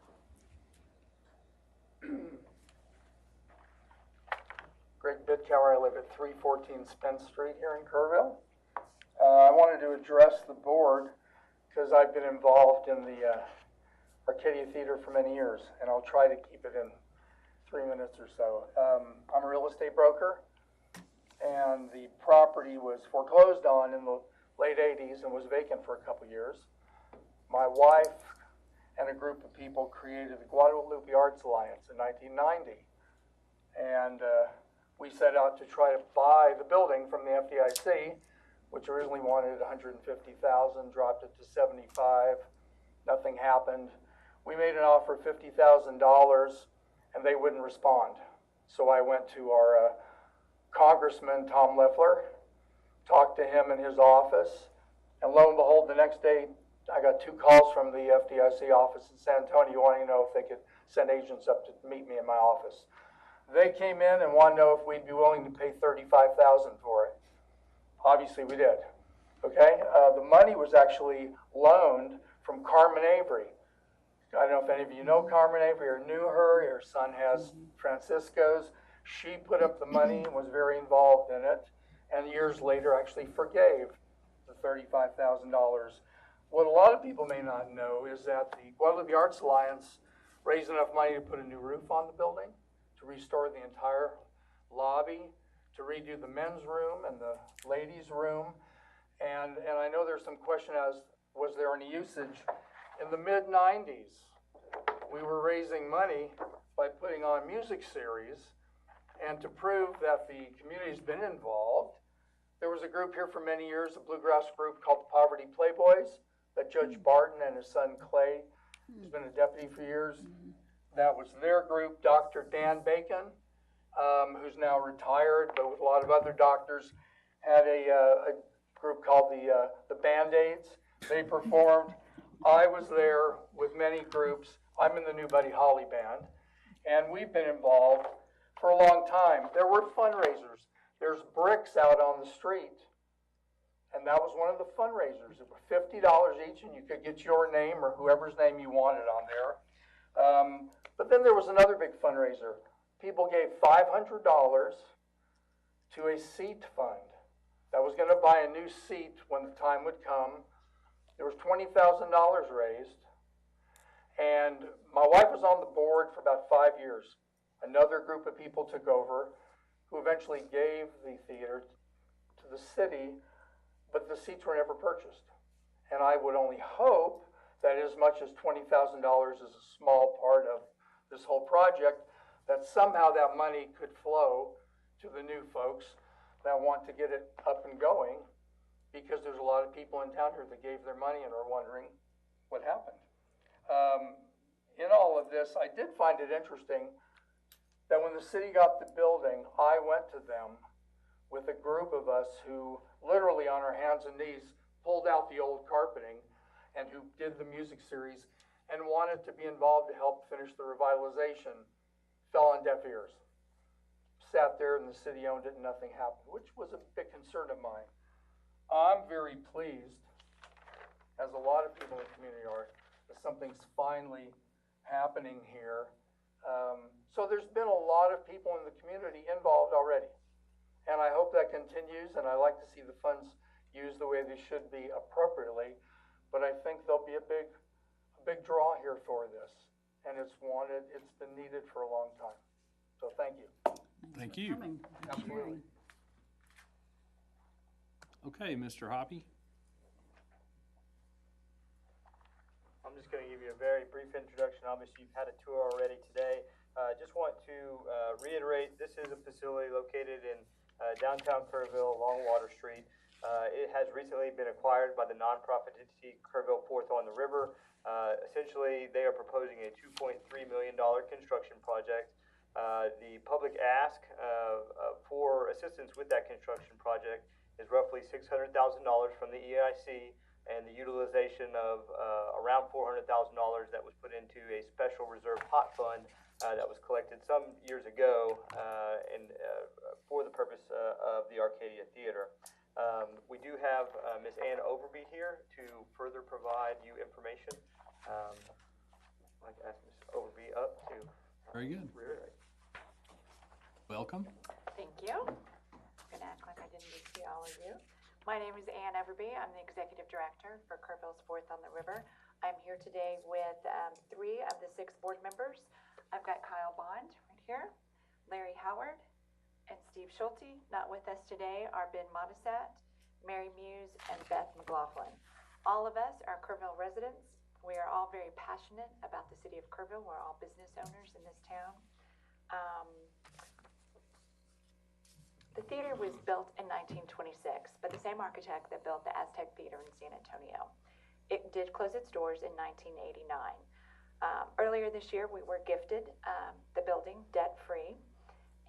Greg Bitkower. I live at 314 Spence Street here in Kerrville. I wanted to address the board because I've been involved in the Arcadia Theater for many years, and I'll try to keep it in 3 minutes or so. I'm a real estate broker, and the property was foreclosed on in the late 80s and was vacant for a couple years. My wife and a group of people created the Guadalupe Arts Alliance in 1990, and we set out to try to buy the building from the FDIC, which originally wanted $150,000, dropped it to $75,000. Nothing happened. We made an offer of $50,000, and they wouldn't respond. So I went to our Congressman Tom Leffler, talked to him in his office, and lo and behold, the next day I got 2 calls from the FDIC office in San Antonio wanting to know if they could send agents up to meet me in my office. They came in and wanted to know if we'd be willing to pay $35,000 for it. Obviously we did. Okay, the money was actually loaned from Carmen Avery. I don't know if any of you know Carmen Avery or knew her. Her son has Francisco's. She put up the money and was very involved in it, and years later actually forgave the $35,000. What a lot of people may not know is that the Guadalupe Arts Alliance raised enough money to put a new roof on the building, to restore the entire lobby, to redo the men's room and the ladies' room. And I know there's some question as, was there any usage? In the mid-90s, we were raising money by putting on music series, and to prove that the community's been involved, there was a group here for many years, a bluegrass group called the Poverty Playboys, that Judge Barton and his son Clay, who's been a deputy for years, that was their group. Dr. Dan Bacon, who's now retired, but with a lot of other doctors, had a group called the Band-Aids. They performed. I was there with many groups I'm in the new Buddy Holly band, and we've been involved for a long time. There were fundraisers. There's bricks out on the street, and that was one of the fundraisers. It was $50 each, and you could get your name or whoever's name you wanted on there. But then there was another big fundraiser. People gave $500 to a seat fund that was going to buy a new seat when the time would come. There was $20,000 raised, and my wife was on the board for about 5 years. Another group of people took over, who eventually gave the theater to the city, but the seats were never purchased. And I would only hope that as much as $20,000 is a small part of this whole project, that somehow that money could flow to the new folks that want to get it up and going, because there's a lot of people in town here that gave their money and are wondering what happened. In all of this, I did find it interesting that when the city got the building, I went to them with a group of us who literally on our hands and knees pulled out the old carpeting and who did the music series and wanted to be involved to help finish the revitalization. Fell on deaf ears. Sat there and the city owned it and nothing happened, which was a big concern of mine. I'm very pleased, as a lot of people in the community are, that something's finally happening here. So there's been a lot of people in the community involved already. And I hope that continues, and I like to see the funds used the way they should be appropriately. But I think there'll be a big draw here for this. And it's been needed for a long time. So thank you. Thank you. Absolutely. Okay, Mr. Hoppy. I'm just going to give you a very brief introduction. Obviously, you've had a tour already today. Just want to reiterate, this is a facility located in downtown Kerrville along Water Street. It has recently been acquired by the nonprofit entity Kerrville Fourth on the River. Essentially, they are proposing a $2.3 million construction project. The public ask for assistance with that construction project is roughly $600,000 from the EIC, and the utilization of around $400,000 that was put into a special reserve pot fund that was collected some years ago for the purpose of the Arcadia Theater. We do have Ms. Ann Overby here to further provide you information. I'd like to ask Ms. Overby up to Very good. reiterate. Welcome. Thank you. I'm going to act like I didn't just see all of you. My name is Ann Everby. I'm the Executive Director for Kerrville's Fourth on the River. I'm here today with 3 of the 6 board members. I've got Kyle Bond right here, Larry Howard, and Steve Schulte. Not with us today are Ben Modisat, Mary Muse, and Beth McLaughlin. All of us are Kerrville residents. We are all very passionate about the city of Kerrville. We're all business owners in this town. The theater was built in 1926 by the same architect that built the Aztec Theater in San Antonio. It did close its doors in 1989. Earlier this year, we were gifted the building debt-free,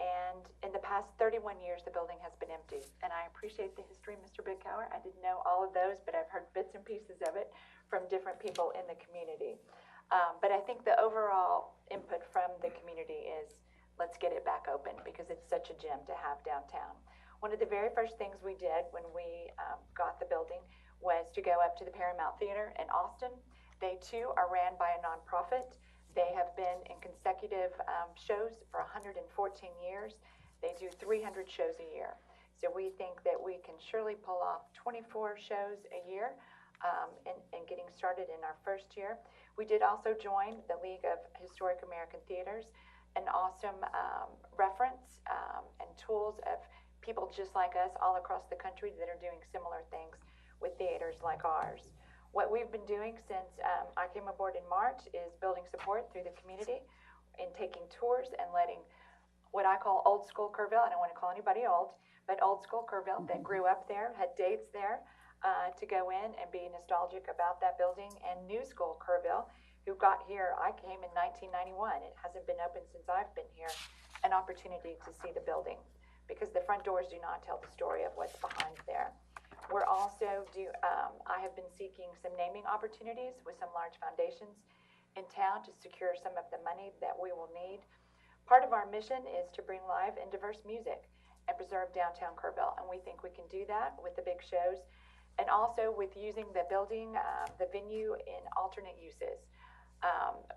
and in the past 31 years, the building has been empty. And I appreciate the history, Mr. Bigkauer. I didn't know all of those, but I've heard bits and pieces of it from different people in the community. But I think the overall input from the community is, let's get it back open, because it's such a gem to have downtown. One of the very first things we did when we got the building was to go up to the Paramount Theater in Austin. They too are ran by a nonprofit. They have been in consecutive shows for 114 years. They do 300 shows a year. So we think that we can surely pull off 24 shows a year and getting started in our first year. We did also join the League of Historic American Theaters, an awesome reference and tools of people just like us all across the country that are doing similar things with theaters like ours. What we've been doing since I came aboard in March is building support through the community and taking tours and letting what I call old school Kerrville, I don't want to call anybody old, but old school Kerrville that grew up there, had dates there, to go in and be nostalgic about that building, and new school Kerrville, who got here, I came in 1991. It hasn't been open since I've been here, an opportunity to see the building, because the front doors do not tell the story of what's behind there. We're also I have been seeking some naming opportunities with some large foundations in town to secure some of the money that we will need. Part of our mission is to bring live and diverse music and preserve downtown Kerrville, and we think we can do that with the big shows, and also with using the building, the venue in alternate uses.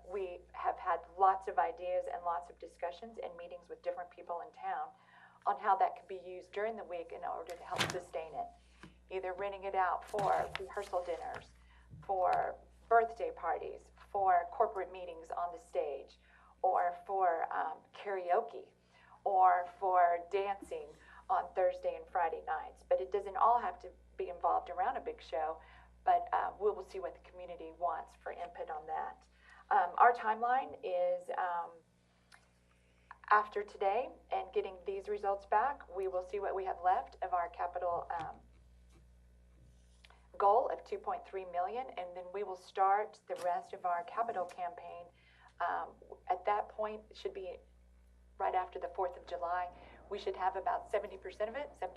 We have had lots of ideas and lots of discussions and meetings with different people in town on how that could be used during the week in order to help sustain it. Either renting it out for rehearsal dinners, for birthday parties, for corporate meetings on the stage, or for karaoke, or for dancing on Thursday and Friday nights. But it doesn't all have to be involved around a big show, but we will see what the community wants for input on that. Our timeline is after today and getting these results back, we will see what we have left of our capital goal of 2.3 million, and then we will start the rest of our capital campaign. At that point, it should be right after the 4th of July. We should have about 70% of it, 75%,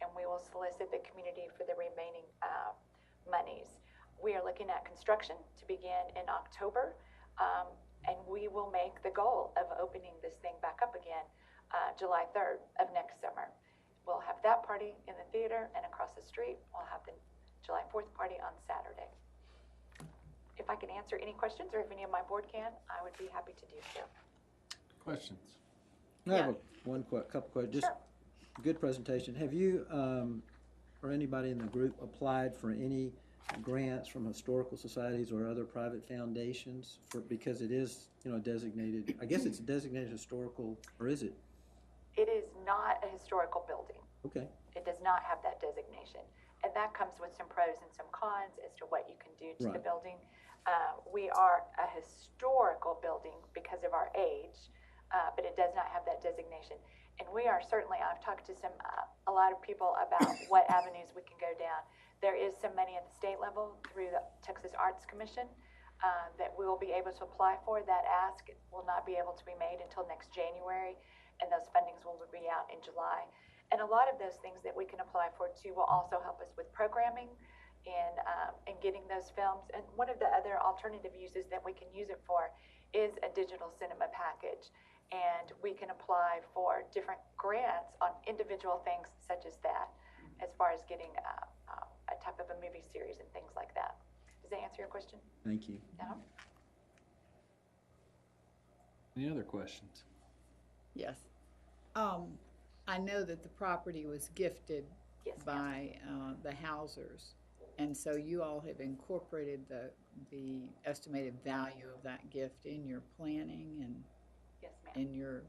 and we will solicit the community for the remaining monies. We are looking at construction to begin in October, and we will make the goal of opening this thing back up again July 3rd of next summer. We'll have that party in the theater, and across the street, we'll have the July 4th party on Saturday. If I can answer any questions, or if any of my board can, I would be happy to do so. Questions? I have couple questions. Just good presentation. Have you or anybody in the group applied for any grants from historical societies or other private foundations because it is, designated? I guess it's a designated historical, or is it? It is not a historical building. Okay. It does not have that designation, and that comes with some pros and some cons as to what you can do to the building. We are a historical building because of our age, but it does not have that designation. And we are certainly, I've talked to a lot of people about what avenues we can go down. There is some money at the state level through the Texas Arts Commission that we will be able to apply for. That ask will not be able to be made until next January, and those fundings will be out in July. And a lot of those things that we can apply for too will also help us with programming and getting those films. And one of the other alternative uses that we can use it for is a digital cinema package. And we can apply for different grants on individual things such as that, as far as getting a type of a movie series and things like that. Does that answer your question? Thank you. Yeah. Any other questions? Yes. I know that the property was gifted by the Hausers, and so you all have incorporated the estimated value of that gift in your planning and in your,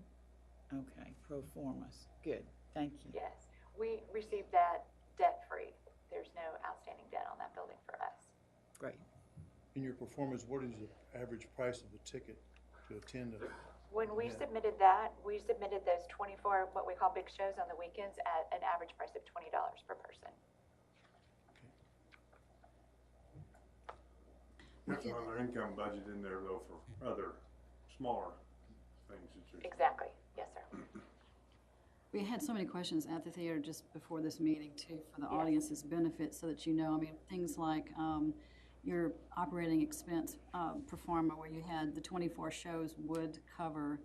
pro formas. Good, thank you. Yes, we received that debt-free. There's no outstanding debt on that building for us. Great. In your performance, what is the average price of a ticket to attend a? When we submitted that, we submitted those 24, what we call big shows on the weekends, at an average price of $20 per person. There's another income budget in there though for other smaller things that you're. Exactly, yes, sir. We had so many questions at the theater just before this meeting too, for the audience's benefit, so that things like your operating expense performer, where you had the 24 shows, would cover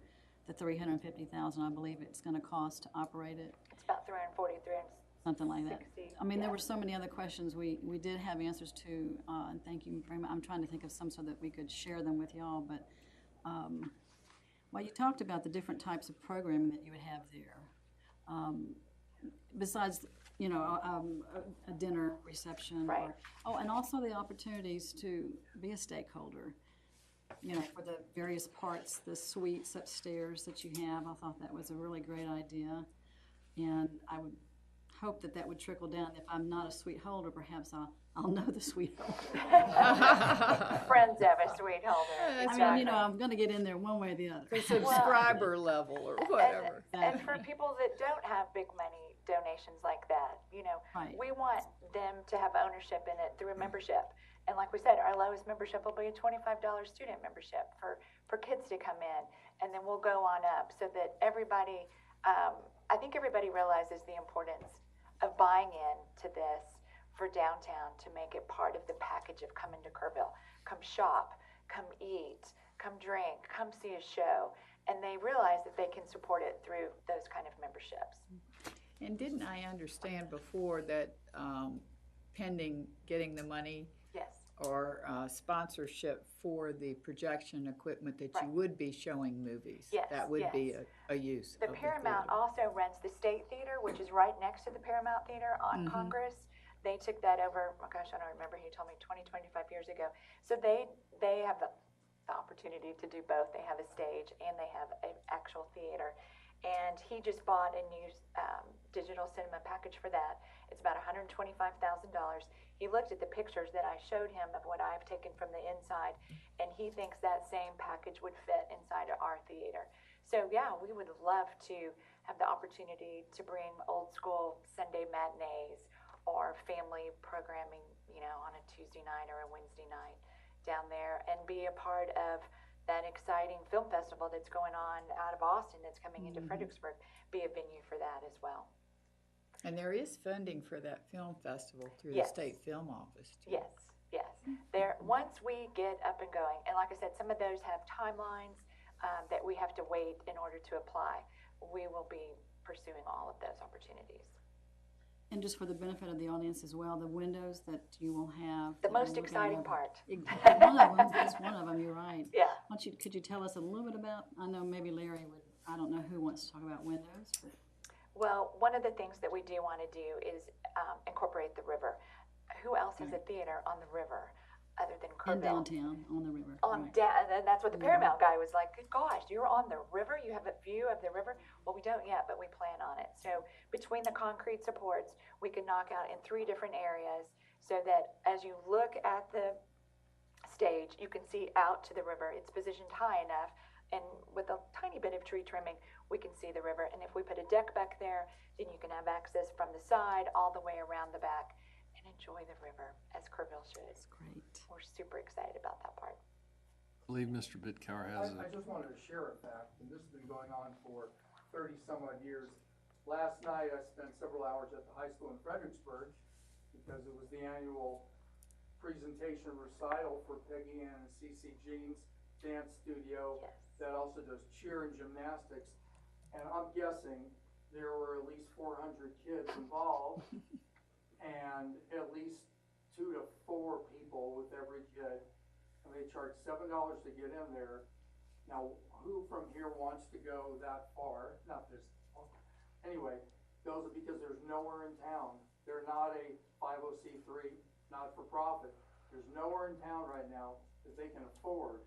the $350,000, I believe it's going to cost to operate it. It's about 340, 360. Something like that. There were so many other questions we did have answers to, and thank you very much. I'm trying to think of some so that we could share them with y'all, but you talked about the different types of programming that you would have there. Besides, a dinner reception. Right. And also the opportunities to be a stakeholder, for the various parts, the suites upstairs that you have. I thought that was a really great idea. And I would hope that would trickle down. If I'm not a suite holder, perhaps I'll know the suite holder. Friends of a suite holder. Exactly. I'm going to get in there one way or the other. The subscriber level or whatever. And for people that don't have big money donations like that, we want them to have ownership in it through a membership. And like we said, our lowest membership will be a $25 student membership for kids to come in, and then we'll go on up so that everybody, I think everybody realizes the importance of buying in to this for downtown to make it part of the package of coming to Kerrville. Come shop, come eat, come drink, come see a show, and they realize that they can support it through those kind of memberships. And didn't I understand before that pending getting the money Yes. or sponsorship for the projection equipment that you would be showing movies? Yes, That would yes. be a use The of Paramount theater. also rents the State Theater, which is right next to the Paramount Theater on Congress. They took that over, oh gosh, I don't remember, he told me 20, 25 years ago. So they have the opportunity to do both. They have a stage and they have an actual theater. And he just bought a new digital cinema package for that. It's about $125,000. He looked at the pictures that I showed him of what I've taken from the inside, and he thinks that same package would fit inside of our theater. So yeah, we would love to have the opportunity to bring old school Sunday matinees or family programming, on a Tuesday night or a Wednesday night down there and be a part of that exciting film festival that's going on out of Austin that's coming into Fredericksburg, be a venue for that as well. And there is funding for that film festival through the State Film Office, too. Yes. Once we get up and going, and like I said, some of those have timelines that we have to wait in order to apply. We will be pursuing all of those opportunities. And just for the benefit of the audience as well, the windows that you will have. The most exciting part. One of them, that's one of them, you're right. Yeah. Could you tell us a little bit about, I know maybe Larry would, I don't know who wants to talk about windows, but. Well, one of the things that we do want to do is incorporate the river. Who else has a theater on the river other than Kerrville? In downtown, on the river. That's what the Paramount guy was like, good gosh, you're on the river? You have a view of the river? Well, we don't yet, but we plan on it. So between the concrete supports, we can knock out in 3 different areas so that as you look at the stage, you can see out to the river. It's positioned high enough, and with a tiny bit of tree trimming, we can see the river. And if we put a deck back there, then you can have access from the side all the way around the back and enjoy the river as Kerrville should. That's great. We're super excited about that part. I believe Mr. Bidkauer has I just wanted to share a fact, and this has been going on for 30 some odd years. Last night I spent several hours at the high school in Fredericksburg because it was the annual presentation recital for Peggy Ann and CeCe Jean's dance studio that also does cheer and gymnastics. And I'm guessing there were at least 400 kids involved and at least 2 to 4 people with every kid. And they charge $7 to get in there. Now, who from here wants to go that far? Not this. Anyway, those are because there's nowhere in town. They're not a 50c3, not for profit. There's nowhere in town right now that they can afford.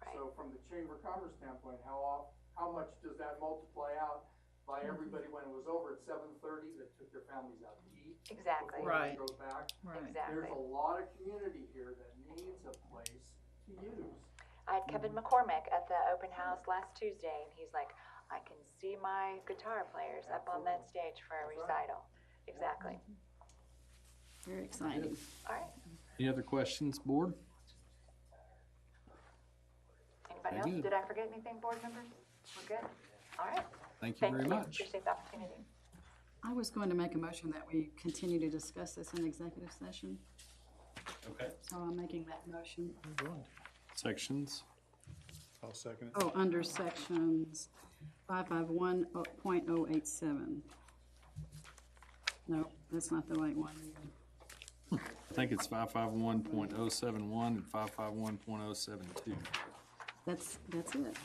Right. So from the Chamber of Commerce standpoint, how much does that multiply out by everybody when it was over at 7:30 that took their families out to eat? Exactly. Before they drove back? Right. Exactly. There's a lot of community here that needs a place to use. I had Kevin McCormick at the open house last Tuesday, and he's like, I can see my guitar players up on that stage for a recital. Exactly. Very exciting. All right. Any other questions, board? Anybody Very else? good. Did I forget anything, board members? We're good? All right. Thank you very much. Appreciate the opportunity. I was going to make a motion that we continue to discuss this in executive session, Okay. so I'm making that motion. Sections. I'll second it. Oh, under sections 551.087. No, that's not the right one. I think it's 551.071 and 551.072. That's it.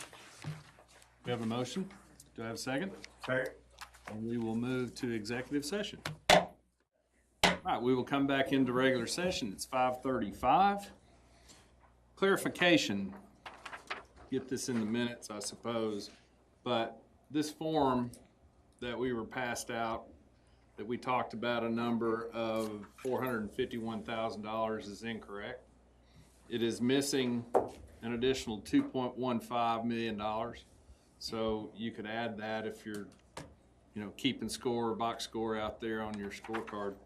We have a motion. Do I have a second? Second. And we will move to executive session. All right, we will come back into regular session. It's 5:35. Clarification. Get this in the minutes, I suppose. But this form that we were passed out, that we talked about a number of $451,000 is incorrect. It is missing an additional $2.15 million. So you could add that if you're, keeping score or box score out there on your scorecard.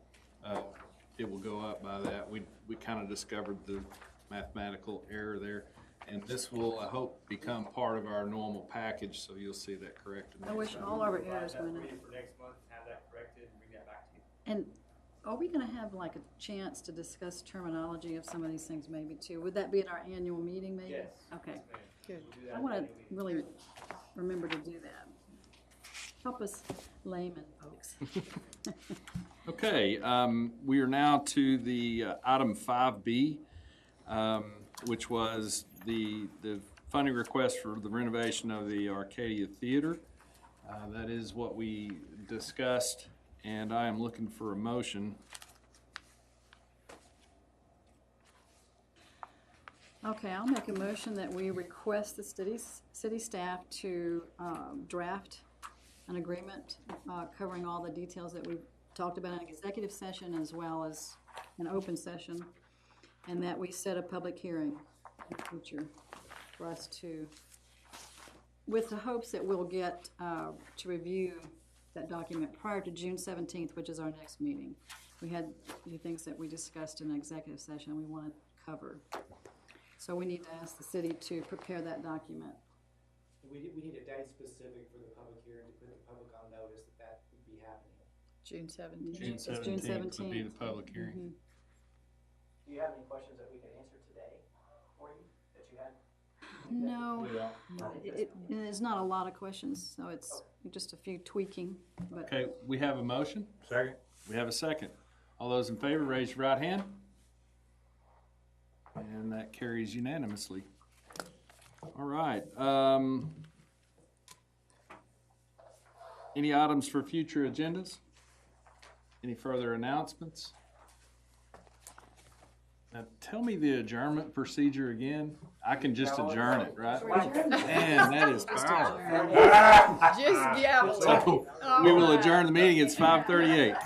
It will go up by that. We kind of discovered the mathematical error there. And this will, I hope, become part of our normal package, so you'll see that corrected. I wish all our errors went up. For next month, have that corrected and bring that back to you. And are we gonna have like a chance to discuss terminology of some of these things maybe too? Would that be at our annual meeting maybe? Yes. Okay, good. We'll do that I wanna at the annual meeting. really remember to do that. Help us layman folks. Okay, we are now to the item 5B, which was the funding request for the renovation of the Arcadia Theater. That is what we discussed, and I am looking for a motion. Okay, I'll make a motion that we request the city staff to draft an agreement covering all the details that we've talked about in executive session as well as an open session, and that we set a public hearing in the future for us to, with the hopes that we'll get to review that document prior to June 17th, which is our next meeting. We had a few things that we discussed in executive session we want to cover. So we need to ask the city to prepare that document. We need a date specific for the public hearing to put the public on notice that that would be happening. June 17th. June It's June 17th would be the 17th. public hearing. Mhm. Do you have any questions that we could answer today for you, that you had? No, it's not a lot of questions, so it's just a few tweaking, but. Okay, we have a motion. Second. We have a second. All those in favor, raise your right hand. And that carries unanimously. All right. Any items for future agendas? Any further announcements? Now, tell me the adjournment procedure again. I can just adjourn it, right? Man, that is powerful. Just gavel. So, we will adjourn the meeting. It's 5:38.